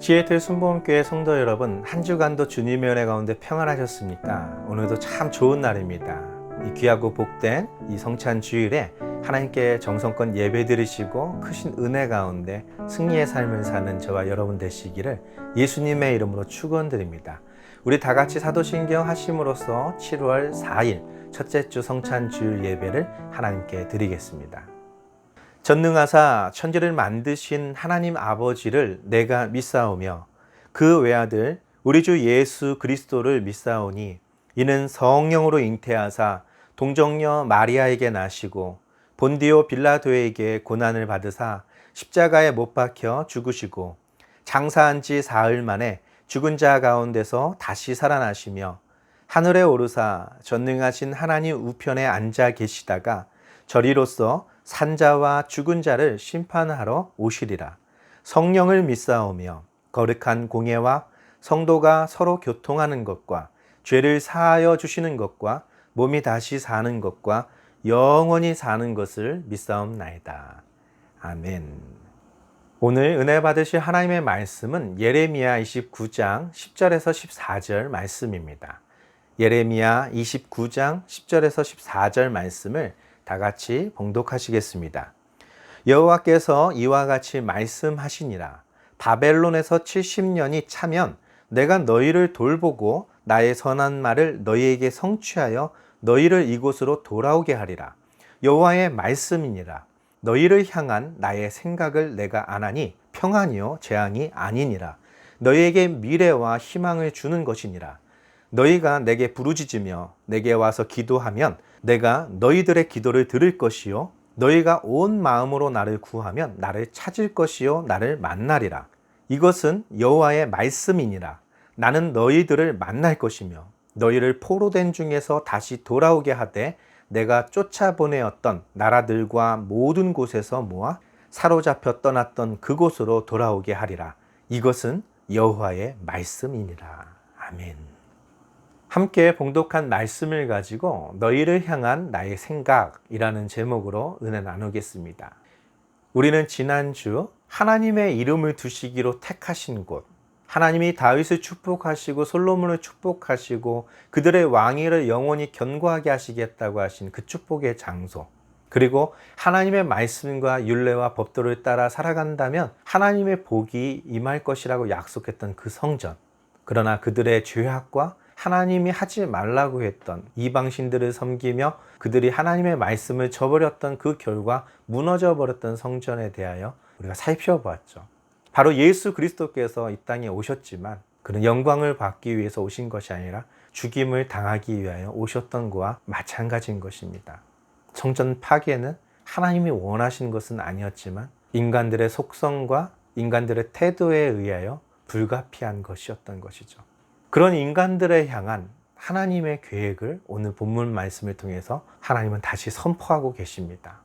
시애틀 순복음교회 성도 여러분, 한 주간도 주님의 은혜 가운데 평안하셨습니까? 오늘도 참 좋은 날입니다. 이 귀하고 복된 이 성찬 주일에 하나님께 정성껏 예배 드리시고 크신 은혜 가운데 승리의 삶을 사는 저와 여러분 되시기를 예수님의 이름으로 축원드립니다. 우리 다 같이 사도신경 하심으로써 7월 4일 첫째 주 성찬 주일 예배를 하나님께 드리겠습니다. 전능하사 천지를 만드신 하나님 아버지를 내가 믿사오며 그 외아들 우리 주 예수 그리스도를 믿사오니 이는 성령으로 잉태하사 동정녀 마리아에게 나시고 본디오 빌라도에게 고난을 받으사 십자가에 못 박혀 죽으시고 장사한 지 사흘 만에 죽은 자 가운데서 다시 살아나시며 하늘에 오르사 전능하신 하나님 우편에 앉아 계시다가 저리로서 산자와 죽은 자를 심판하러 오시리라. 성령을 믿사오며 거룩한 공예와 성도가 서로 교통하는 것과 죄를 사하여 주시는 것과 몸이 다시 사는 것과 영원히 사는 것을 믿사옵나이다. 아멘. 오늘 은혜 받으실 하나님의 말씀은 예레미야 29장 10절에서 14절 말씀입니다. 예레미야 29장 10절에서 14절 말씀을 다 같이 봉독하시겠습니다. 여호와께서 이와 같이 말씀하시니라. 바벨론에서 70년이 차면 내가 너희를 돌보고 나의 선한 말을 너희에게 성취하여 너희를 이곳으로 돌아오게 하리라. 여호와의 말씀이니라. 너희를 향한 나의 생각을 내가 아나니 평안이요 재앙이 아니니라. 너희에게 미래와 희망을 주는 것이니라. 너희가 내게 부르짖으며 내게 와서 기도하면 내가 너희들의 기도를 들을 것이요 너희가 온 마음으로 나를 구하면 나를 찾을 것이요 나를 만나리라. 이것은 여호와의 말씀이니라. 나는 너희들을 만날 것이며 너희를 포로된 중에서 다시 돌아오게 하되 내가 쫓아보내었던 나라들과 모든 곳에서 모아 사로잡혀 떠났던 그곳으로 돌아오게 하리라. 이것은 여호와의 말씀이니라. 아멘. 함께 봉독한 말씀을 가지고 너희를 향한 나의 생각이라는 제목으로 은혜 나누겠습니다. 우리는 지난주 하나님의 이름을 두시기로 택하신 곳, 하나님이 다윗을 축복하시고 솔로몬을 축복하시고 그들의 왕위를 영원히 견고하게 하시겠다고 하신 그 축복의 장소, 그리고 하나님의 말씀과 율례와 법도를 따라 살아간다면 하나님의 복이 임할 것이라고 약속했던 그 성전, 그러나 그들의 죄악과 하나님이 하지 말라고 했던 이방신들을 섬기며 그들이 하나님의 말씀을 저버렸던 그 결과 무너져 버렸던 성전에 대하여 우리가 살펴보았죠. 바로 예수 그리스도께서 이 땅에 오셨지만 그는 영광을 받기 위해서 오신 것이 아니라 죽임을 당하기 위하여 오셨던 것과 마찬가지인 것입니다. 성전 파괴는 하나님이 원하신 것은 아니었지만 인간들의 속성과 인간들의 태도에 의하여 불가피한 것이었던 것이죠. 그런 인간들을 향한 하나님의 계획을 오늘 본문 말씀을 통해서 하나님은 다시 선포하고 계십니다.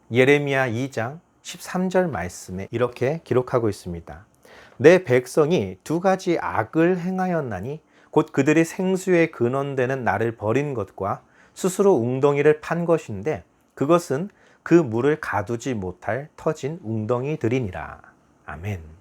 예레미야 2장 13절 말씀에 이렇게 기록하고 있습니다. 내 백성이 두 가지 악을 행하였나니 곧 그들이 생수의 근원되는 나를 버린 것과 스스로 웅덩이를 판 것인데 그것은 그 물을 가두지 못할 터진 웅덩이들이니라. 아멘.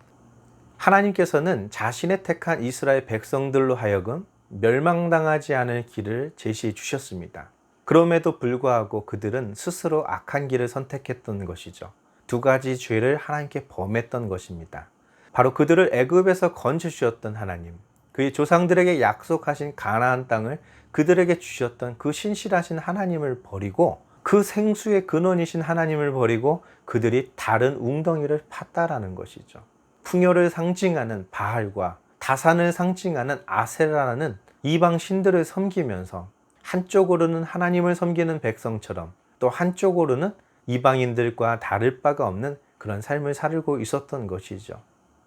하나님께서는 자신의 택한 이스라엘 백성들로 하여금 멸망당하지 않을 길을 제시해 주셨습니다. 그럼에도 불구하고 그들은 스스로 악한 길을 선택했던 것이죠. 두 가지 죄를 하나님께 범했던 것입니다. 바로 그들을 애굽에서 건져주셨던 하나님, 그의 조상들에게 약속하신 가나안 땅을 그들에게 주셨던 그 신실하신 하나님을 버리고 그 생수의 근원이신 하나님을 버리고 그들이 다른 웅덩이를 팠다라는 것이죠. 풍요를 상징하는 바알과 다산을 상징하는 아세라라는 이방 신들을 섬기면서 한쪽으로는 하나님을 섬기는 백성처럼 또 한쪽으로는 이방인들과 다를 바가 없는 그런 삶을 살고 있었던 것이죠.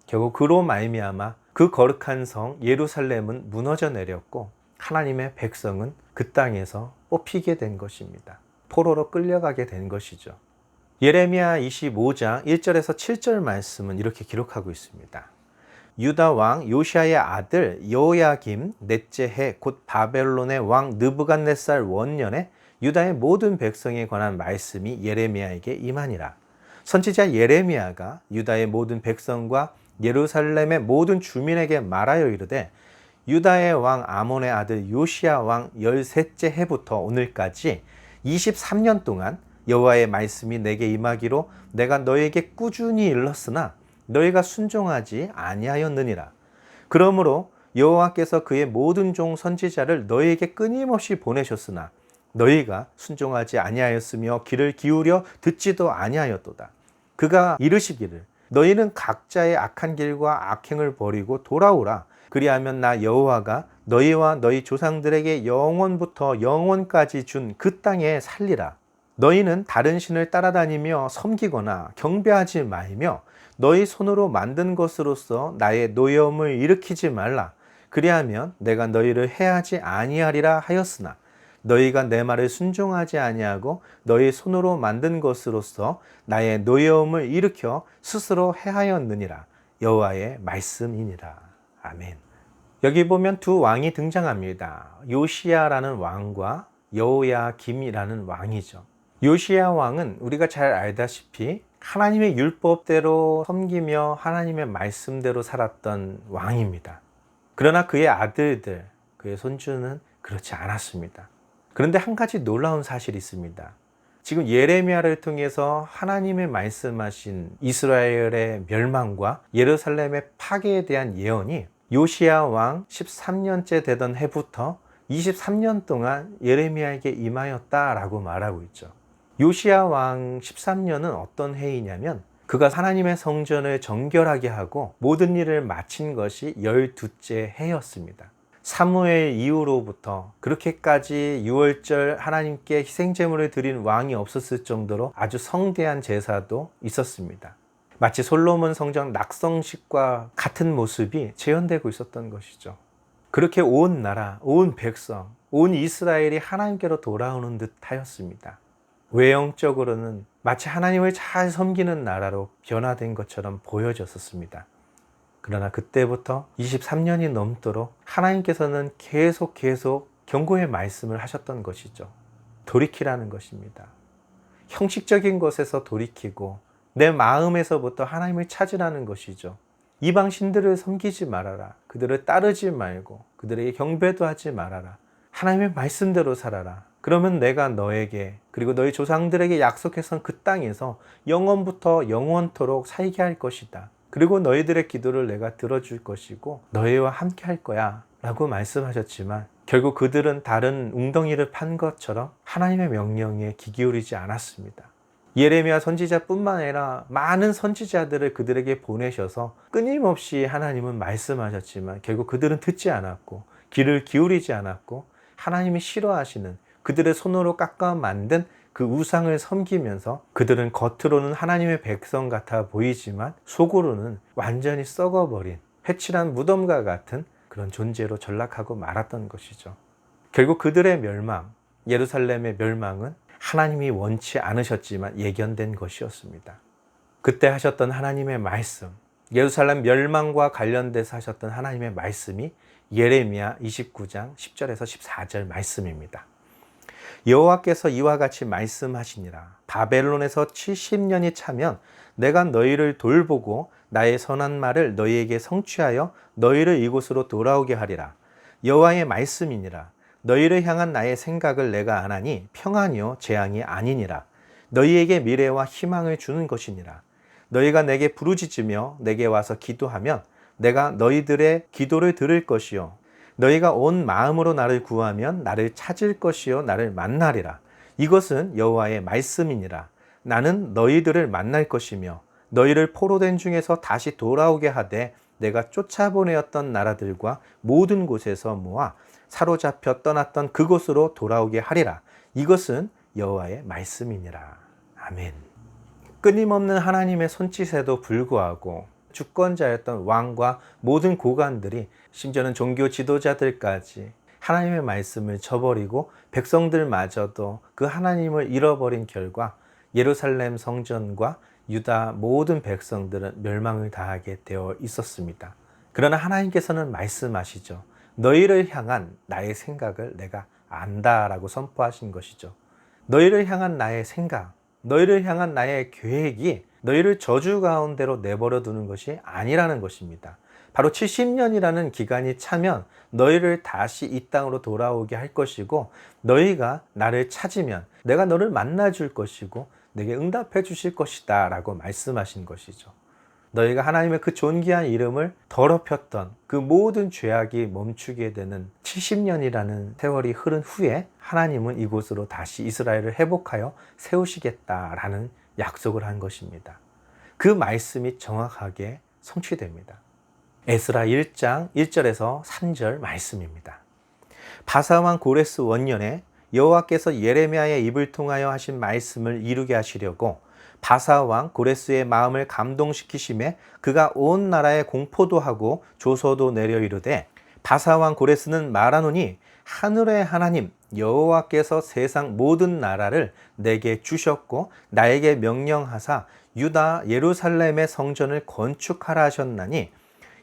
결국 그로 말미암아 그 거룩한 성 예루살렘은 무너져 내렸고 하나님의 백성은 그 땅에서 뽑히게 된 것입니다. 포로로 끌려가게 된 것이죠. 예레미야 25장 1절에서 7절 말씀은 이렇게 기록하고 있습니다. 유다 왕 요시아의 아들 여호야김 넷째 해 곧 바벨론의 왕 느부갓네살 원년에 유다의 모든 백성에 관한 말씀이 예레미야에게 임하니라. 선지자 예레미야가 유다의 모든 백성과 예루살렘의 모든 주민에게 말하여 이르되 유다의 왕 아몬의 아들 요시야 왕 13째 해부터 오늘까지 23년 동안 여호와의 말씀이 내게 임하기로 내가 너에게 꾸준히 일렀으나 너희가 순종하지 아니하였느니라. 그러므로 여호와께서 그의 모든 종 선지자를 너희에게 끊임없이 보내셨으나 너희가 순종하지 아니하였으며 귀를 기울여 듣지도 아니하였도다. 그가 이르시기를 너희는 각자의 악한 길과 악행을 버리고 돌아오라. 그리하면 나 여호와가 너희와 너희 조상들에게 영원부터 영원까지 준 그 땅에 살리라. 너희는 다른 신을 따라다니며 섬기거나 경배하지 말며 너희 손으로 만든 것으로서 나의 노여움을 일으키지 말라. 그리하면 내가 너희를 해하지 아니하리라 하였으나 너희가 내 말을 순종하지 아니하고 너희 손으로 만든 것으로서 나의 노여움을 일으켜 스스로 해하였느니라. 여호와의 말씀이니라. 아멘. 여기 보면 두 왕이 등장합니다. 요시야라는 왕과 여호야김이라는 왕이죠. 요시야 왕은 우리가 잘 알다시피 하나님의 율법대로 섬기며 하나님의 말씀대로 살았던 왕입니다. 그러나 그의 아들들, 그의 손주는 그렇지 않았습니다. 그런데 한 가지 놀라운 사실이 있습니다. 지금 예레미야를 통해서 하나님의 말씀하신 이스라엘의 멸망과 예루살렘의 파괴에 대한 예언이 요시야 왕 13년째 되던 해부터 23년 동안 예레미야에게 임하였다라고 말하고 있죠. 요시야 왕 13년은 어떤 해이냐면 그가 하나님의 성전을 정결하게 하고 모든 일을 마친 것이 12째 해였습니다. 사무엘 이후로부터 그렇게까지 유월절 하나님께 희생제물을 드린 왕이 없었을 정도로 아주 성대한 제사도 있었습니다. 마치 솔로몬 성전 낙성식과 같은 모습이 재현되고 있었던 것이죠. 그렇게 온 나라, 온 백성, 온 이스라엘이 하나님께로 돌아오는 듯 하였습니다. 외형적으로는 마치 하나님을 잘 섬기는 나라로 변화된 것처럼 보여졌었습니다. 그러나 그때부터 23년이 넘도록 하나님께서는 계속 경고의 말씀을 하셨던 것이죠. 돌이키라는 것입니다. 형식적인 것에서 돌이키고 내 마음에서부터 하나님을 찾으라는 것이죠. 이방 신들을 섬기지 말아라. 그들을 따르지 말고 그들에게 경배도 하지 말아라. 하나님의 말씀대로 살아라. 그러면 내가 너에게 그리고 너희 조상들에게 약속했던 그 땅에서 영원부터 영원토록 살게 할 것이다. 그리고 너희들의 기도를 내가 들어줄 것이고 너희와 함께 할 거야 라고 말씀하셨지만 결국 그들은 다른 웅덩이를 판 것처럼 하나님의 명령에 귀 기울이지 않았습니다. 예레미야 선지자뿐만 아니라 많은 선지자들을 그들에게 보내셔서 끊임없이 하나님은 말씀하셨지만 결국 그들은 듣지 않았고 귀를 기울이지 않았고 하나님이 싫어하시는 그들의 손으로 깎아 만든 그 우상을 섬기면서 그들은 겉으로는 하나님의 백성 같아 보이지만 속으로는 완전히 썩어버린 회칠한 무덤과 같은 그런 존재로 전락하고 말았던 것이죠. 결국 그들의 멸망, 예루살렘의 멸망은 하나님이 원치 않으셨지만 예견된 것이었습니다. 그때 하셨던 하나님의 말씀, 예루살렘 멸망과 관련돼서 하셨던 하나님의 말씀이 예레미야 29장 10절에서 14절 말씀입니다. 여호와께서 이와 같이 말씀하시니라. 바벨론에서 70년이 차면 내가 너희를 돌보고 나의 선한 말을 너희에게 성취하여 너희를 이곳으로 돌아오게 하리라. 여호와의 말씀이니라. 너희를 향한 나의 생각을 내가 아나니 평안이요 재앙이 아니니라. 너희에게 미래와 희망을 주는 것이니라. 너희가 내게 부르짖으며 내게 와서 기도하면 내가 너희들의 기도를 들을 것이요 너희가 온 마음으로 나를 구하면 나를 찾을 것이요 나를 만나리라. 이것은 여호와의 말씀이니라. 나는 너희들을 만날 것이며 너희를 포로된 중에서 다시 돌아오게 하되 내가 쫓아보내었던 나라들과 모든 곳에서 모아 사로잡혀 떠났던 그곳으로 돌아오게 하리라. 이것은 여호와의 말씀이니라. 아멘. 끊임없는 하나님의 손짓에도 불구하고 주권자였던 왕과 모든 고관들이 심지어는 종교 지도자들까지 하나님의 말씀을 저버리고 백성들마저도 그 하나님을 잃어버린 결과 예루살렘 성전과 유다 모든 백성들은 멸망을 당하게 되어 있었습니다. 그러나 하나님께서는 말씀하시죠. 너희를 향한 나의 생각을 내가 안다라고 선포하신 것이죠. 너희를 향한 나의 생각, 너희를 향한 나의 계획이 너희를 저주 가운데로 내버려 두는 것이 아니라는 것입니다. 바로 70년이라는 기간이 차면 너희를 다시 이 땅으로 돌아오게 할 것이고, 너희가 나를 찾으면 내가 너를 만나 줄 것이고 내게 응답해 주실 것이다 라고 말씀하신 것이죠. 너희가 하나님의 그 존귀한 이름을 더럽혔던 그 모든 죄악이 멈추게 되는 70년이라는 세월이 흐른 후에 하나님은 이곳으로 다시 이스라엘을 회복하여 세우시겠다라는 약속을 한 것입니다. 그 말씀이 정확하게 성취됩니다. 에스라 1장 1절에서 3절 말씀입니다. 바사왕 고레스 원년에 여호와께서 예레미야의 입을 통하여 하신 말씀을 이루게 하시려고 바사왕 고레스의 마음을 감동시키심에 그가 온 나라에 공포도 하고 조서도 내려 이르되, 바사왕 고레스는 말하노니 하늘의 하나님 여호와께서 세상 모든 나라를 내게 주셨고 나에게 명령하사 유다 예루살렘의 성전을 건축하라 하셨나니,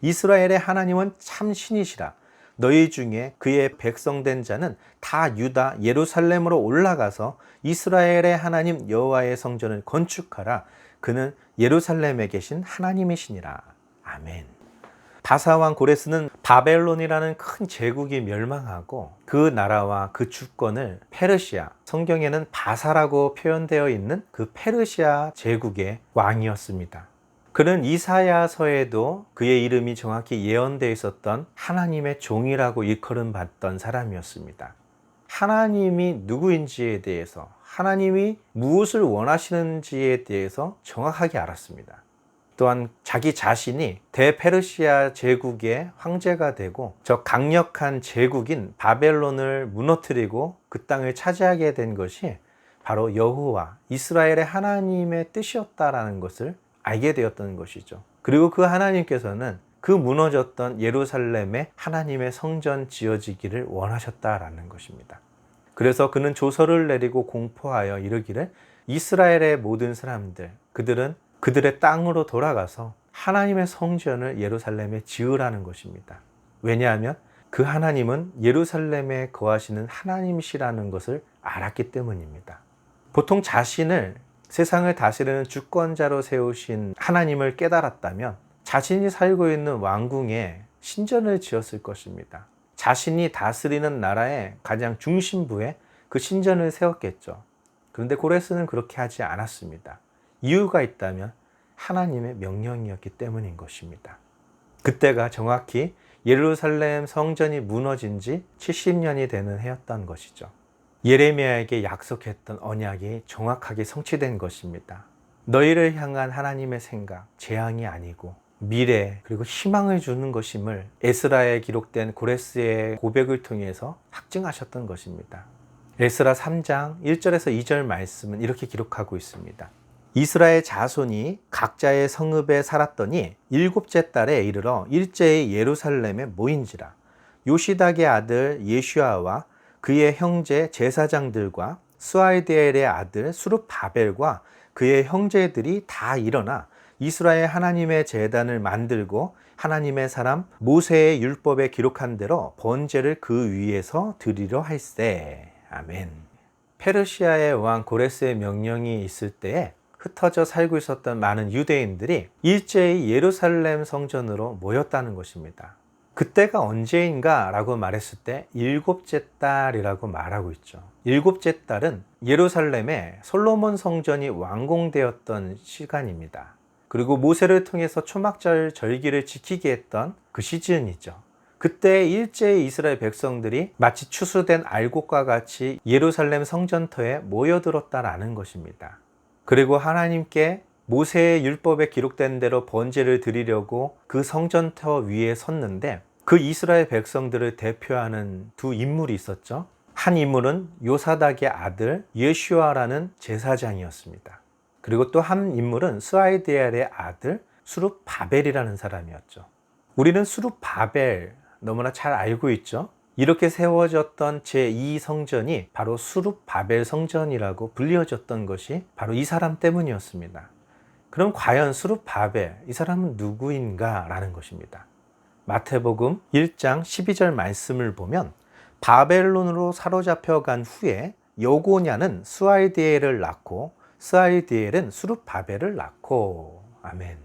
이스라엘의 하나님은 참 신이시라. 너희 중에 그의 백성된 자는 다 유다 예루살렘으로 올라가서 이스라엘의 하나님 여호와의 성전을 건축하라. 그는 예루살렘에 계신 하나님이시니라. 아멘. 바사왕 고레스는 바벨론이라는 큰 제국이 멸망하고 그 나라와 그 주권을 페르시아, 성경에는 바사라고 표현되어 있는 그 페르시아 제국의 왕이었습니다. 그는 이사야서에도 그의 이름이 정확히 예언되어 있었던 하나님의 종이라고 일컬음 받던 사람이었습니다. 하나님이 누구인지에 대해서, 하나님이 무엇을 원하시는지에 대해서 정확하게 알았습니다. 또한 자기 자신이 대페르시아 제국의 황제가 되고 저 강력한 제국인 바벨론을 무너뜨리고 그 땅을 차지하게 된 것이 바로 여호와 이스라엘의 하나님의 뜻이었다라는 것을 알게 되었던 것이죠. 그리고 그 하나님께서는 그 무너졌던 예루살렘에 하나님의 성전 지어지기를 원하셨다라는 것입니다. 그래서 그는 조서를 내리고 공포하여 이르기를, 이스라엘의 모든 사람들, 그들은 그들의 땅으로 돌아가서 하나님의 성전을 예루살렘에 지으라는 것입니다. 왜냐하면 그 하나님은 예루살렘에 거하시는 하나님이시라는 것을 알았기 때문입니다. 보통 자신을 세상을 다스리는 주권자로 세우신 하나님을 깨달았다면 자신이 살고 있는 왕궁에 신전을 지었을 것입니다. 자신이 다스리는 나라의 가장 중심부에 그 신전을 세웠겠죠. 그런데 고레스는 그렇게 하지 않았습니다. 이유가 있다면 하나님의 명령이었기 때문인 것입니다. 그때가 정확히 예루살렘 성전이 무너진 지 70년이 되는 해였던 것이죠. 예레미야에게 약속했던 언약이 정확하게 성취된 것입니다. 너희를 향한 하나님의 생각, 재앙이 아니고 미래 그리고 희망을 주는 것임을 에스라에 기록된 고레스의 고백을 통해서 확증하셨던 것입니다. 에스라 3장 1절에서 2절 말씀은 이렇게 기록하고 있습니다. 이스라엘 자손이 각자의 성읍에 살았더니 일곱째 달에 이르러 일제히 예루살렘에 모인지라. 요시닥의 아들 예슈아와 그의 형제 제사장들과 스와이디엘의 아들 수룹바벨과 그의 형제들이 다 일어나 이스라엘 하나님의 제단을 만들고 하나님의 사람 모세의 율법에 기록한 대로 번제를 그 위에서 드리려 할세. 아멘. 페르시아의 왕 고레스의 명령이 있을 때에 흩어져 살고 있었던 많은 유대인들이 일제히 예루살렘 성전으로 모였다는 것입니다. 그때가 언제인가 라고 말했을 때 일곱째 달이라고 말하고 있죠. 일곱째 달은 예루살렘에 솔로몬 성전이 완공되었던 시간입니다. 그리고 모세를 통해서 초막절 절기를 지키게 했던 그 시즌이죠. 그때 일제히 이스라엘 백성들이 마치 추수된 알곡과 같이 예루살렘 성전터에 모여들었다라는 것입니다. 그리고 하나님께 모세의 율법에 기록된 대로 번제를 드리려고 그 성전터 위에 섰는데, 그 이스라엘 백성들을 대표하는 두 인물이 있었죠. 한 인물은 요사닥의 아들 예슈아라는 제사장이었습니다. 그리고 또 한 인물은 스와이디엘의 아들 수룹바벨이라는 사람이었죠. 우리는 수룹바벨 너무나 잘 알고 있죠. 이렇게 세워졌던 제2성전이 바로 수룹바벨 성전이라고 불려졌던 것이 바로 이 사람 때문이었습니다. 그럼 과연 수룹바벨, 이 사람은 누구인가 라는 것입니다. 마태복음 1장 12절 말씀을 보면 바벨론으로 사로잡혀 간 후에 여고냐는 스와이디엘을 낳고 스알디엘은 수룹바벨을 낳고. 아멘.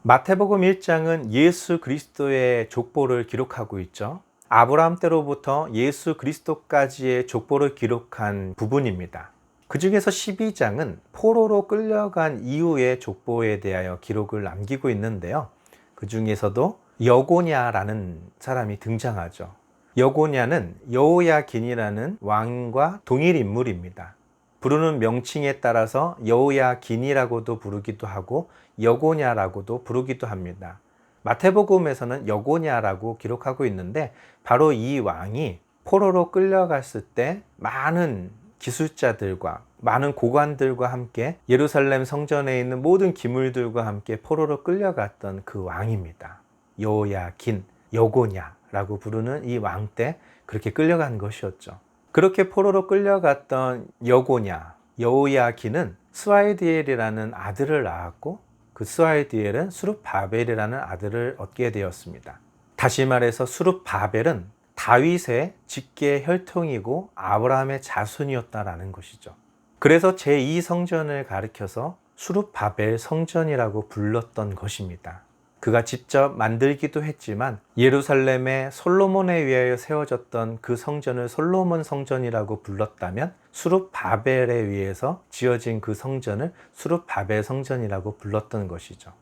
마태복음 1장은 예수 그리스도의 족보를 기록하고 있죠. 아브라함 때로부터 예수 그리스도까지의 족보를 기록한 부분입니다. 그 중에서 12장은 포로로 끌려간 이후의 족보에 대하여 기록을 남기고 있는데요. 그 중에서도 여고냐라는 사람이 등장하죠. 여고냐는 여호야긴이라는 왕과 동일 인물입니다. 부르는 명칭에 따라서 여호야긴이라고도 부르기도 하고 여고냐라고도 부르기도 합니다. 마태복음에서는 여고냐라고 기록하고 있는데, 바로 이 왕이 포로로 끌려갔을 때 많은 기술자들과 많은 고관들과 함께 예루살렘 성전에 있는 모든 기물들과 함께 포로로 끌려갔던 그 왕입니다. 여호야긴, 여고냐라고 부르는 이 왕 때 그렇게 끌려간 것이었죠. 그렇게 포로로 끌려갔던 여고냐, 여호야긴은 스알디엘이라는 아들을 낳았고, 그 스알디엘은 수룹바벨이라는 아들을 얻게 되었습니다. 다시 말해서 수룹바벨은 다윗의 직계 혈통이고 아브라함의 자손이었다라는 것이죠. 그래서 제2성전을 가리켜서 수룹바벨 성전이라고 불렀던 것입니다. 그가 직접 만들기도 했지만 예루살렘에 솔로몬에 의하여 세워졌던 그 성전을 솔로몬 성전이라고 불렀다면, 수룹바벨에 의해서 지어진 그 성전을 수룹바벨 성전이라고 불렀던 것이죠.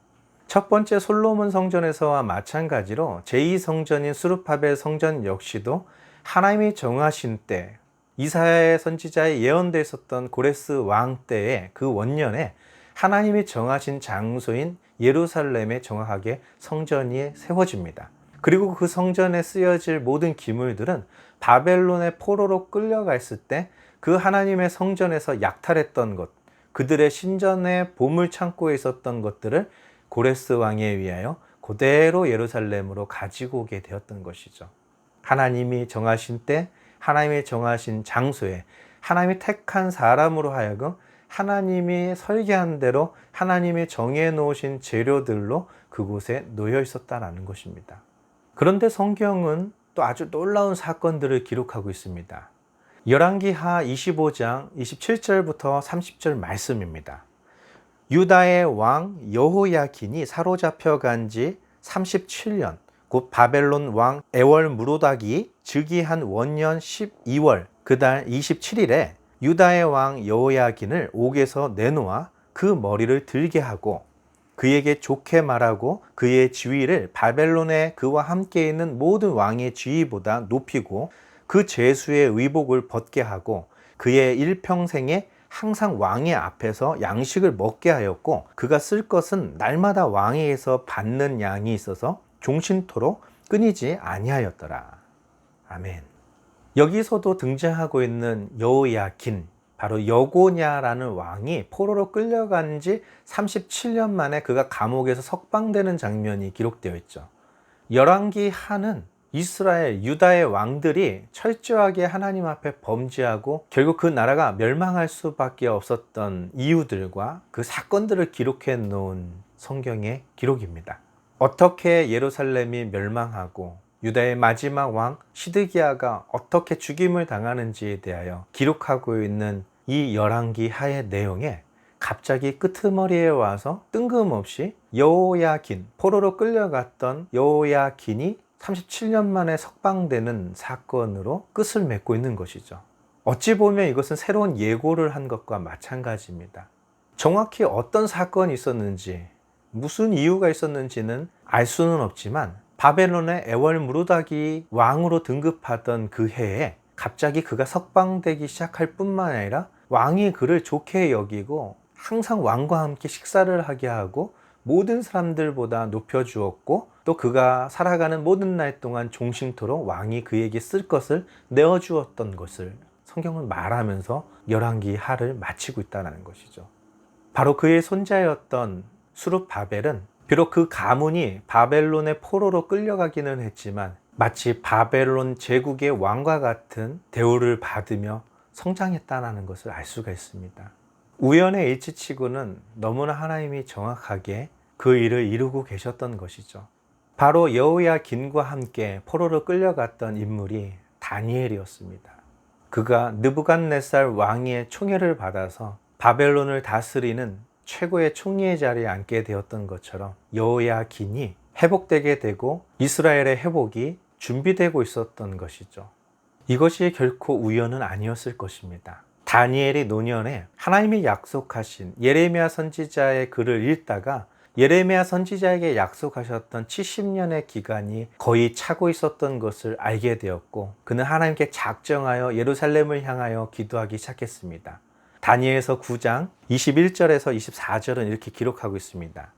첫 번째 솔로몬 성전에서와 마찬가지로 제2성전인 수룹바벨 성전 역시도 하나님이 정하신 때, 이사야 선지자의 예언되어 있었던 고레스 왕 때의 그 원년에 하나님이 정하신 장소인 예루살렘에 정확하게 성전이 세워집니다. 그리고 그 성전에 쓰여질 모든 기물들은 바벨론의 포로로 끌려갔을 때 그 하나님의 성전에서 약탈했던 것, 그들의 신전의 보물창고에 있었던 것들을 고레스 왕에 의하여 그대로 예루살렘으로 가지고 오게 되었던 것이죠. 하나님이 정하신 때, 하나님이 정하신 장소에 하나님이 택한 사람으로 하여금 하나님이 설계한 대로 하나님이 정해 놓으신 재료들로 그곳에 놓여 있었다라는 것입니다. 그런데 성경은 또 아주 놀라운 사건들을 기록하고 있습니다. 열왕기하 25장 27절부터 30절 말씀입니다. 유다의 왕 여호야긴이 사로잡혀 간 지 37년, 곧 바벨론 왕 에월무로닥이 즉위한 원년 12월 그달 27일에 유다의 왕 여호야긴을 옥에서 내놓아 그 머리를 들게 하고 그에게 좋게 말하고 그의 지위를 바벨론에 그와 함께 있는 모든 왕의 지위보다 높이고 그 제수의 의복을 벗게 하고 그의 일평생에 항상 왕의 앞에서 양식을 먹게 하였고, 그가 쓸 것은 날마다 왕에게서 받는 양이 있어서 종신토록 끊이지 아니하였더라. 아멘. 여기서도 등장하고 있는 여호야긴, 바로 여고냐라는 왕이 포로로 끌려간 지 37년 만에 그가 감옥에서 석방되는 장면이 기록되어 있죠. 열왕기하는 이스라엘, 유다의 왕들이 철저하게 하나님 앞에 범죄하고 결국 그 나라가 멸망할 수밖에 없었던 이유들과 그 사건들을 기록해 놓은 성경의 기록입니다. 어떻게 예루살렘이 멸망하고 유다의 마지막 왕 시드기야가 어떻게 죽임을 당하는지에 대하여 기록하고 있는 이 열왕기하의 내용에 갑자기 끄트머리에 와서 뜬금없이 여호야긴, 포로로 끌려갔던 여호야긴이 37년 만에 석방되는 사건으로 끝을 맺고 있는 것이죠. 어찌 보면 이것은 새로운 예고를 한 것과 마찬가지입니다. 정확히 어떤 사건이 있었는지, 무슨 이유가 있었는지는 알 수는 없지만 바벨론의 에월무로닥이 왕으로 등급하던 그 해에 갑자기 그가 석방되기 시작할 뿐만 아니라 왕이 그를 좋게 여기고 항상 왕과 함께 식사를 하게 하고 모든 사람들보다 높여주었고, 또 그가 살아가는 모든 날 동안 종신토록 왕이 그에게 쓸 것을 내어주었던 것을 성경은 말하면서 열왕기하를 마치고 있다는 것이죠. 바로 그의 손자였던 수룹바벨은 비록 그 가문이 바벨론의 포로로 끌려가기는 했지만 마치 바벨론 제국의 왕과 같은 대우를 받으며 성장했다는 것을 알 수가 있습니다. 우연의 일치치고는 너무나 하나님이 정확하게 그 일을 이루고 계셨던 것이죠. 바로 여호야긴과 함께 포로로 끌려갔던 인물이 다니엘이었습니다. 그가 느부갓네살 왕의 총애를 받아서 바벨론을 다스리는 최고의 총리의 자리에 앉게 되었던 것처럼 여호야긴이 회복되게 되고 이스라엘의 회복이 준비되고 있었던 것이죠. 이것이 결코 우연은 아니었을 것입니다. 다니엘이 노년에 하나님이 약속하신 예레미야 선지자의 글을 읽다가 예레미야 선지자에게 약속하셨던 70년의 기간이 거의 차고 있었던 것을 알게 되었고, 그는 하나님께 작정하여 예루살렘을 향하여 기도하기 시작했습니다. 다니엘서 9장 21절에서 24절은 이렇게 기록하고 있습니다.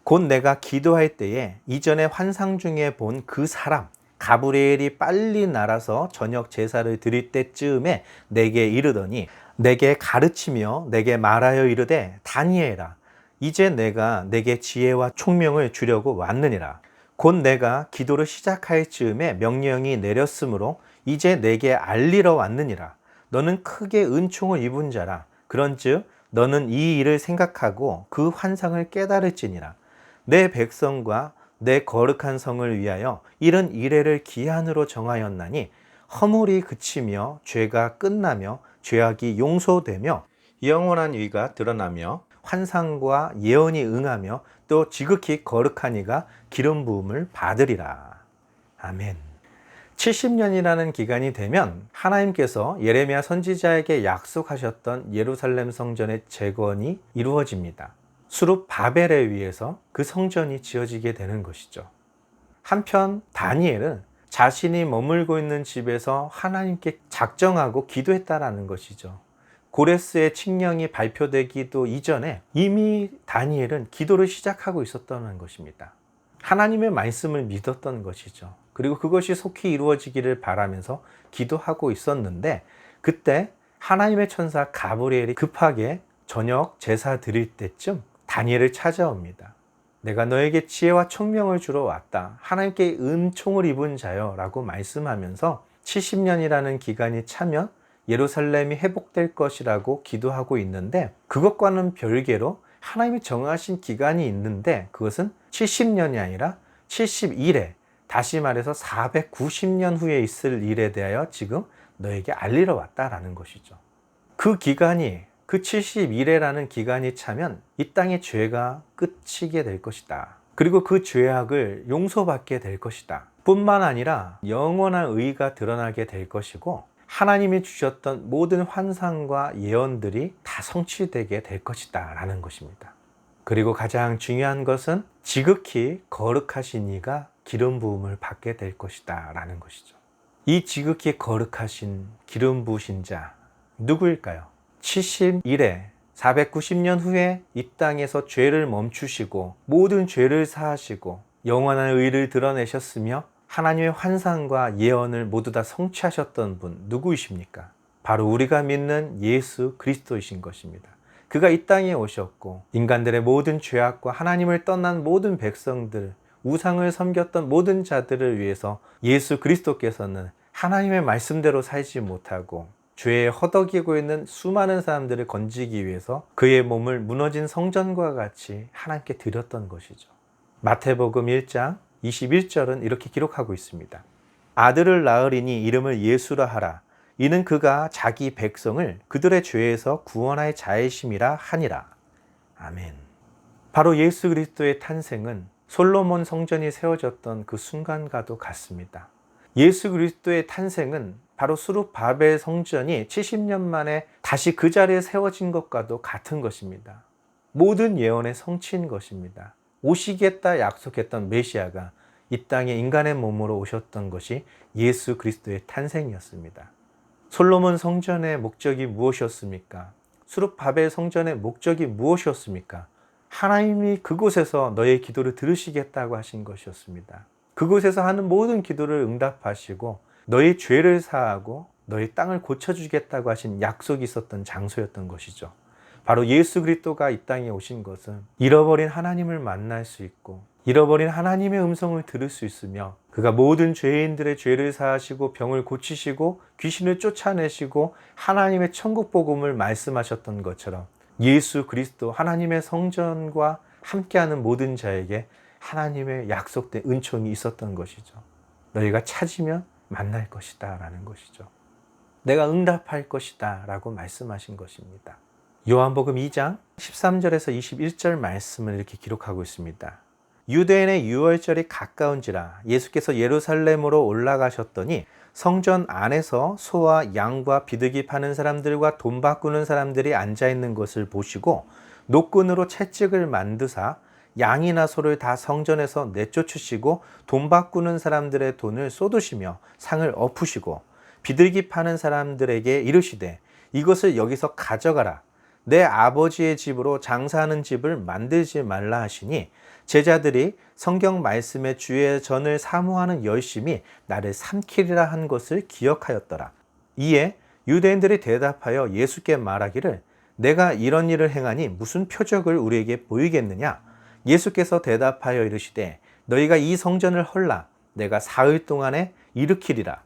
곧 내가 기도할 때에 이전에 환상 중에 본 그 사람 가브리엘이 빨리 날아서 저녁 제사를 드릴 때쯤에 내게 이르더니 내게 가르치며 내게 말하여 이르되 다니엘아, 이제 내가 내게 지혜와 총명을 주려고 왔느니라. 곧 내가 기도를 시작할 즈음에 명령이 내렸으므로 이제 내게 알리러 왔느니라. 너는 크게 은총을 입은 자라. 그런즉 너는 이 일을 생각하고 그 환상을 깨달을지니라. 내 백성과 내 거룩한 성을 위하여 이런 이래를 기한으로 정하였나니 허물이 그치며 죄가 끝나며 죄악이 용서되며 영원한 의가 드러나며 환상과 예언이 응하며 또 지극히 거룩한 이가 기름 부음을 받으리라. 아멘. 70년이라는 기간이 되면 하나님께서 예레미야 선지자에게 약속하셨던 예루살렘 성전의 재건이 이루어집니다. 수룹 바벨에 의해서 그 성전이 지어지게 되는 것이죠. 한편 다니엘은 자신이 머물고 있는 집에서 하나님께 작정하고 기도했다라는 것이죠. 고레스의 칙령이 발표되기도 이전에 이미 다니엘은 기도를 시작하고 있었다는 것입니다. 하나님의 말씀을 믿었던 것이죠. 그리고 그것이 속히 이루어지기를 바라면서 기도하고 있었는데, 그때 하나님의 천사 가브리엘이 급하게 저녁 제사 드릴 때쯤 다니엘을 찾아옵니다. 내가 너에게 지혜와 총명을 주러 왔다. 하나님께 은총을 입은 자여 라고 말씀하면서 70년이라는 기간이 차면 예루살렘이 회복될 것이라고 기도하고 있는데, 그것과는 별개로 하나님이 정하신 기간이 있는데 그것은 70년이 아니라 71회, 다시 말해서 490년 후에 있을 일에 대하여 지금 너에게 알리러 왔다라는 것이죠. 그 기간이, 그 71회라는 기간이 차면 이 땅의 죄가 끝이게 될 것이다. 그리고 그 죄악을 용서받게 될 것이다. 뿐만 아니라 영원한 의가 드러나게 될 것이고, 하나님이 주셨던 모든 환상과 예언들이 다 성취되게 될 것이다 라는 것입니다. 그리고 가장 중요한 것은 지극히 거룩하신 이가 기름 부음을 받게 될 것이다 라는 것이죠. 이 지극히 거룩하신 기름 부으신 자 누구일까요? 71회 490년 후에 이 땅에서 죄를 멈추시고 모든 죄를 사하시고 영원한 의를 드러내셨으며 하나님의 환상과 예언을 모두 다 성취하셨던 분 누구이십니까? 바로 우리가 믿는 예수 그리스도이신 것입니다. 그가 이 땅에 오셨고 인간들의 모든 죄악과 하나님을 떠난 모든 백성들, 우상을 섬겼던 모든 자들을 위해서 예수 그리스도께서는 하나님의 말씀대로 살지 못하고 죄에 허덕이고 있는 수많은 사람들을 건지기 위해서 그의 몸을 무너진 성전과 같이 하나님께 드렸던 것이죠. 마태복음 1장 21절은 이렇게 기록하고 있습니다. 아들을 낳으리니 이름을 예수라 하라. 이는 그가 자기 백성을 그들의 죄에서 구원할 자이심이라 하니라. 아멘. 바로 예수 그리스도의 탄생은 솔로몬 성전이 세워졌던 그 순간과도 같습니다. 예수 그리스도의 탄생은 바로 수룹 바벨 성전이 70년 만에 다시 그 자리에 세워진 것과도 같은 것입니다. 모든 예언의 성취인 것입니다. 오시겠다 약속했던 메시아가 이 땅에 인간의 몸으로 오셨던 것이 예수 그리스도의 탄생이었습니다. 솔로몬 성전의 목적이 무엇이었습니까? 수룹 바벨 성전의 목적이 무엇이었습니까? 하나님이 그곳에서 너의 기도를 들으시겠다고 하신 것이었습니다. 그곳에서 하는 모든 기도를 응답하시고 너의 죄를 사하고 너의 땅을 고쳐주겠다고 하신 약속이 있었던 장소였던 것이죠. 바로 예수 그리스도가 이 땅에 오신 것은 잃어버린 하나님을 만날 수 있고 잃어버린 하나님의 음성을 들을 수 있으며 그가 모든 죄인들의 죄를 사하시고 병을 고치시고 귀신을 쫓아내시고 하나님의 천국 복음을 말씀하셨던 것처럼 예수 그리스도 하나님의 성전과 함께하는 모든 자에게 하나님의 약속된 은총이 있었던 것이죠. 너희가 찾으면 만날 것이다 라는 것이죠. 내가 응답할 것이다 라고 말씀하신 것입니다. 요한복음 2장 13절에서 21절 말씀을 이렇게 기록하고 있습니다. 유대인의 유월절이 가까운지라 예수께서 예루살렘으로 올라가셨더니 성전 안에서 소와 양과 비둘기 파는 사람들과 돈 바꾸는 사람들이 앉아 있는 것을 보시고 노끈으로 채찍을 만드사 양이나 소를 다 성전에서 내쫓으시고 돈 바꾸는 사람들의 돈을 쏟으시며 상을 엎으시고 비둘기 파는 사람들에게 이르시되 이것을 여기서 가져가라. 내 아버지의 집으로 장사하는 집을 만들지 말라 하시니 제자들이 성경 말씀에 주의 전을 사모하는 열심이 나를 삼키리라 한 것을 기억하였더라. 이에 유대인들이 대답하여 예수께 말하기를 내가 이런 일을 행하니 무슨 표적을 우리에게 보이겠느냐? 예수께서 대답하여 이르시되 너희가 이 성전을 헐라 내가 사흘 동안에 일으키리라.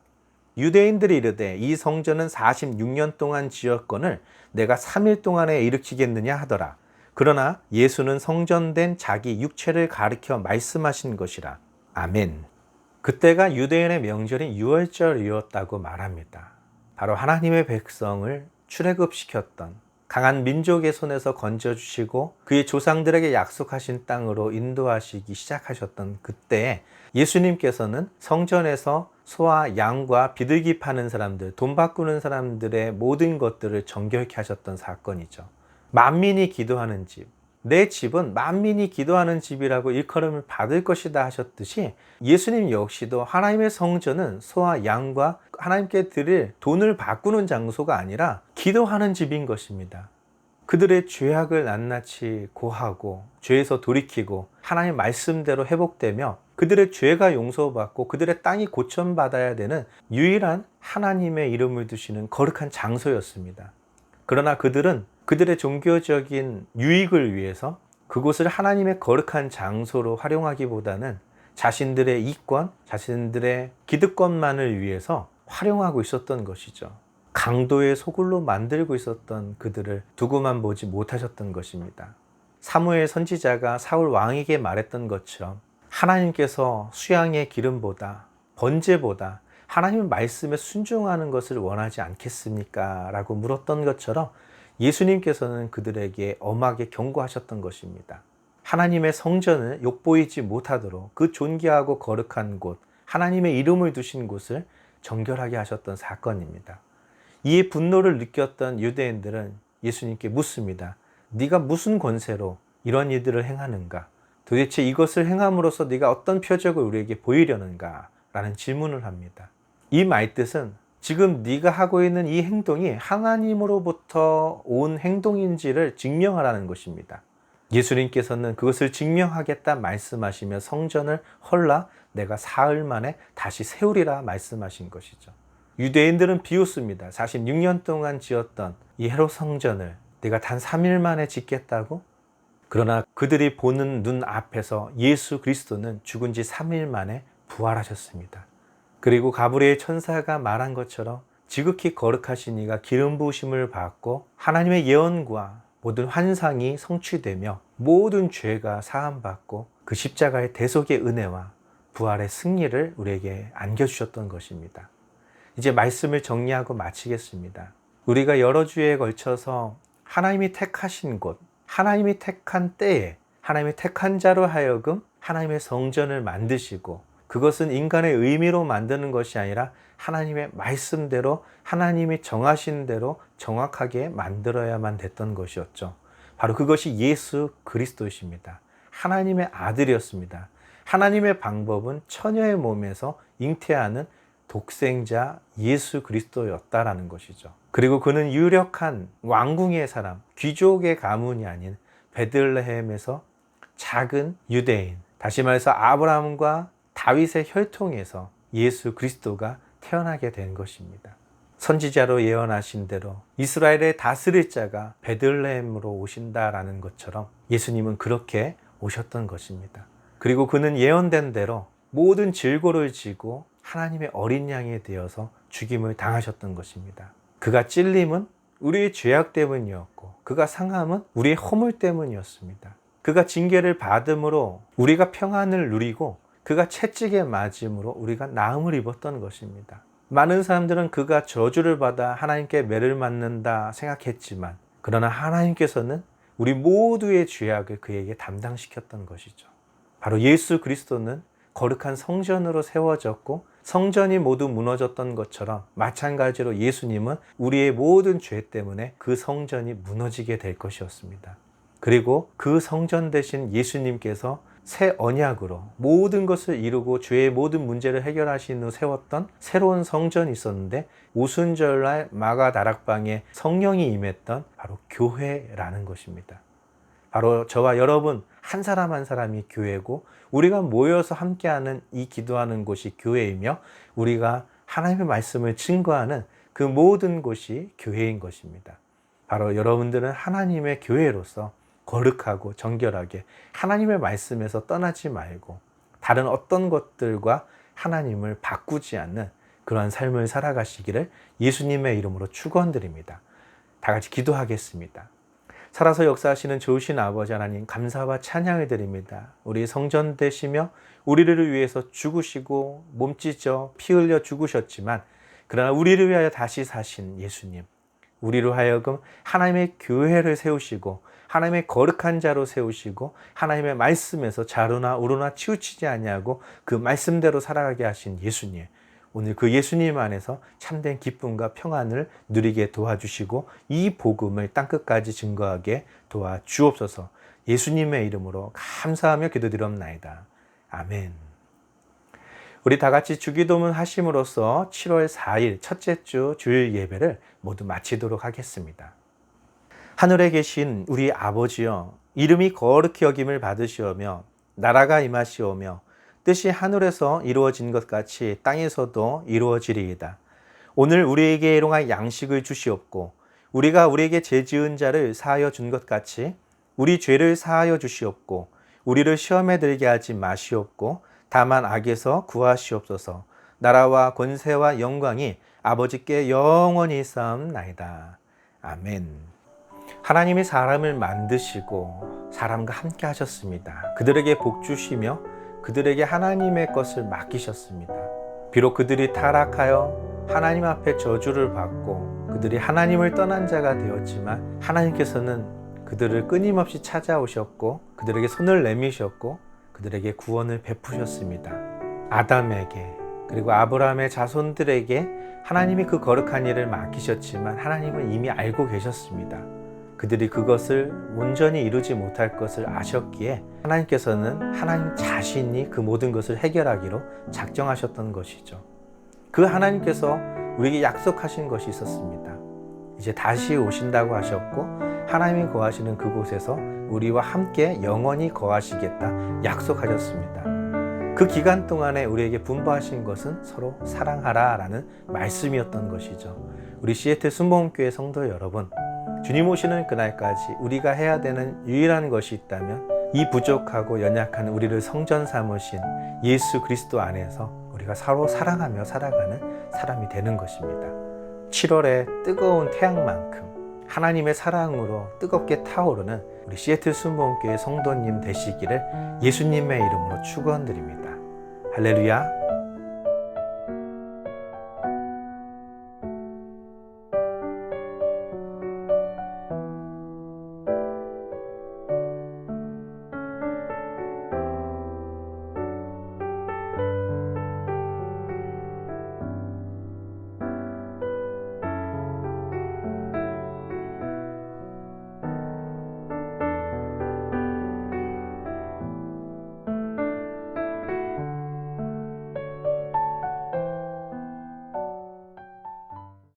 유대인들이 이르되 이 성전은 46년 동안 지었거늘 내가 3일 동안에 일으키겠느냐 하더라. 그러나 예수는 성전된 자기 육체를 가리켜 말씀하신 것이라. 아멘. 그때가 유대인의 명절인 유월절이었다고 말합니다. 바로 하나님의 백성을 출애굽시켰던 강한 민족의 손에서 건져주시고 그의 조상들에게 약속하신 땅으로 인도하시기 시작하셨던 그때에 예수님께서는 성전에서 소와 양과 비둘기 파는 사람들, 돈 바꾸는 사람들의 모든 것들을 정결케 하셨던 사건이죠. 만민이 기도하는 집, 내 집은 만민이 기도하는 집이라고 일컬음을 받을 것이다 하셨듯이 예수님 역시도 하나님의 성전은 소와 양과 하나님께 드릴 돈을 바꾸는 장소가 아니라 기도하는 집인 것입니다. 그들의 죄악을 낱낱이 고하고 죄에서 돌이키고 하나님 말씀대로 회복되며 그들의 죄가 용서받고 그들의 땅이 고쳐받아야 되는 유일한 하나님의 이름을 두시는 거룩한 장소였습니다. 그러나 그들은 그들의 종교적인 유익을 위해서 그곳을 하나님의 거룩한 장소로 활용하기보다는 자신들의 이권, 자신들의 기득권만을 위해서 활용하고 있었던 것이죠. 강도의 소굴로 만들고 있었던 그들을 두고만 보지 못하셨던 것입니다. 사무엘 선지자가 사울 왕에게 말했던 것처럼 하나님께서 수양의 기름보다 번제보다 하나님의 말씀에 순종하는 것을 원하지 않겠습니까? 라고 물었던 것처럼 예수님께서는 그들에게 엄하게 경고하셨던 것입니다. 하나님의 성전을 욕보이지 못하도록 그 존귀하고 거룩한 곳, 하나님의 이름을 두신 곳을 정결하게 하셨던 사건입니다. 이에 분노를 느꼈던 유대인들은 예수님께 묻습니다. 네가 무슨 권세로 이런 일들을 행하는가? 도대체 이것을 행함으로써 네가 어떤 표적을 우리에게 보이려는가? 라는 질문을 합니다. 이 말뜻은 지금 네가 하고 있는 이 행동이 하나님으로부터 온 행동인지를 증명하라는 것입니다. 예수님께서는 그것을 증명하겠다 말씀하시며 성전을 헐라 내가 사흘 만에 다시 세우리라 말씀하신 것이죠. 유대인들은 비웃습니다. 46년 동안 지었던 이 헤롯 성전을 내가 단 3일 만에 짓겠다고? 그러나 그들이 보는 눈 앞에서 예수 그리스도는 죽은 지 3일 만에 부활하셨습니다. 그리고 가브리엘 천사가 말한 것처럼 지극히 거룩하신 이가 기름 부으심을 받고 하나님의 예언과 모든 환상이 성취되며 모든 죄가 사함받고 그 십자가의 대속의 은혜와 부활의 승리를 우리에게 안겨주셨던 것입니다. 이제 말씀을 정리하고 마치겠습니다. 우리가 여러 주에 걸쳐서 하나님이 택하신 곳, 하나님이 택한 때에 하나님이 택한 자로 하여금 하나님의 성전을 만드시고 그것은 인간의 의미로 만드는 것이 아니라 하나님의 말씀대로 하나님이 정하신 대로 정확하게 만들어야만 됐던 것이었죠. 바로 그것이 예수 그리스도이십니다. 하나님의 아들이었습니다. 하나님의 방법은 처녀의 몸에서 잉태하는 독생자 예수 그리스도였다라는 것이죠. 그리고 그는 유력한 왕궁의 사람, 귀족의 가문이 아닌 베들레헴에서 작은 유대인, 다시 말해서 아브라함과 다윗의 혈통에서 예수 그리스도가 태어나게 된 것입니다. 선지자로 예언하신 대로 이스라엘의 다스릴 자가 베들레헴으로 오신다라는 것처럼 예수님은 그렇게 오셨던 것입니다. 그리고 그는 예언된 대로 모든 질고를 지고 하나님의 어린 양이 되어서 죽임을 당하셨던 것입니다. 그가 찔림은 우리의 죄악 때문이었고 그가 상함은 우리의 허물 때문이었습니다. 그가 징계를 받음으로 우리가 평안을 누리고 그가 채찍에 맞음으로 우리가 나음을 입었던 것입니다. 많은 사람들은 그가 저주를 받아 하나님께 매를 맞는다 생각했지만 그러나 하나님께서는 우리 모두의 죄악을 그에게 담당시켰던 것이죠. 바로 예수 그리스도는 거룩한 성전으로 세워졌고 성전이 모두 무너졌던 것처럼 마찬가지로 예수님은 우리의 모든 죄 때문에 그 성전이 무너지게 될 것이었습니다. 그리고 그 성전 대신 예수님께서 새 언약으로 모든 것을 이루고 죄의 모든 문제를 해결하신 후 세웠던 새로운 성전이 있었는데 오순절날 마가 다락방에 성령이 임했던 바로 교회라는 것입니다. 바로 저와 여러분 한 사람 한 사람이 교회고 우리가 모여서 함께하는 이 기도하는 곳이 교회이며 우리가 하나님의 말씀을 증거하는 그 모든 곳이 교회인 것입니다. 바로 여러분들은 하나님의 교회로서 거룩하고 정결하게 하나님의 말씀에서 떠나지 말고 다른 어떤 것들과 하나님을 바꾸지 않는 그러한 삶을 살아가시기를 예수님의 이름으로 축원드립니다. 다 같이 기도하겠습니다. 살아서 역사하시는 좋으신 아버지 하나님 감사와 찬양을 드립니다. 우리 성전 되시며 우리를 위해서 죽으시고 몸찢어 피 흘려 죽으셨지만 그러나 우리를 위하여 다시 사신 예수님, 우리로 하여금 하나님의 교회를 세우시고 하나님의 거룩한 자로 세우시고 하나님의 말씀에서 좌로나 우로나 치우치지 아니하고 그 말씀대로 살아가게 하신 예수님, 오늘 그 예수님 안에서 참된 기쁨과 평안을 누리게 도와주시고 이 복음을 땅끝까지 증거하게 도와주옵소서. 예수님의 이름으로 감사하며 기도드리옵나이다. 아멘. 우리 다 같이 주기도문 하심으로써 7월 4일 첫째 주 주일 예배를 모두 마치도록 하겠습니다. 하늘에 계신 우리 아버지여, 이름이 거룩히 여김을 받으시오며 나라가 임하시오며 뜻이 하늘에서 이루어진 것 같이 땅에서도 이루어지리이다. 오늘 우리에게 일용할 양식을 주시옵고 우리가 우리에게 죄 지은 자를 사하여 준 것 같이 우리 죄를 사하여 주시옵고 우리를 시험에 들게 하지 마시옵고 다만 악에서 구하시옵소서. 나라와 권세와 영광이 아버지께 영원히 있사옵나이다. 아멘. 하나님이 사람을 만드시고 사람과 함께 하셨습니다. 그들에게 복 주시며 그들에게 하나님의 것을 맡기셨습니다. 비록 그들이 타락하여 하나님 앞에 저주를 받고 그들이 하나님을 떠난 자가 되었지만 하나님께서는 그들을 끊임없이 찾아오셨고 그들에게 손을 내미셨고 그들에게 구원을 베푸셨습니다. 아담에게 그리고 아브라함의 자손들에게 하나님이 그 거룩한 일을 맡기셨지만 하나님은 이미 알고 계셨습니다. 그들이 그것을 온전히 이루지 못할 것을 아셨기에 하나님께서는 하나님 자신이 그 모든 것을 해결하기로 작정하셨던 것이죠. 그 하나님께서 우리에게 약속하신 것이 있었습니다. 이제 다시 오신다고 하셨고 하나님이 거하시는 그곳에서 우리와 함께 영원히 거하시겠다 약속하셨습니다. 그 기간 동안에 우리에게 분부하신 것은 서로 사랑하라 라는 말씀이었던 것이죠. 우리 시애틀 순복음교회 성도 여러분, 주님 오시는 그날까지 우리가 해야 되는 유일한 것이 있다면 이 부족하고 연약한 우리를 성전 삼으신 예수 그리스도 안에서 우리가 서로 사랑하며 살아가는 사람이 되는 것입니다. 7월의 뜨거운 태양만큼 하나님의 사랑으로 뜨겁게 타오르는 우리 시애틀 순복음교회 성도님 되시기를 예수님의 이름으로 축원드립니다. 할렐루야.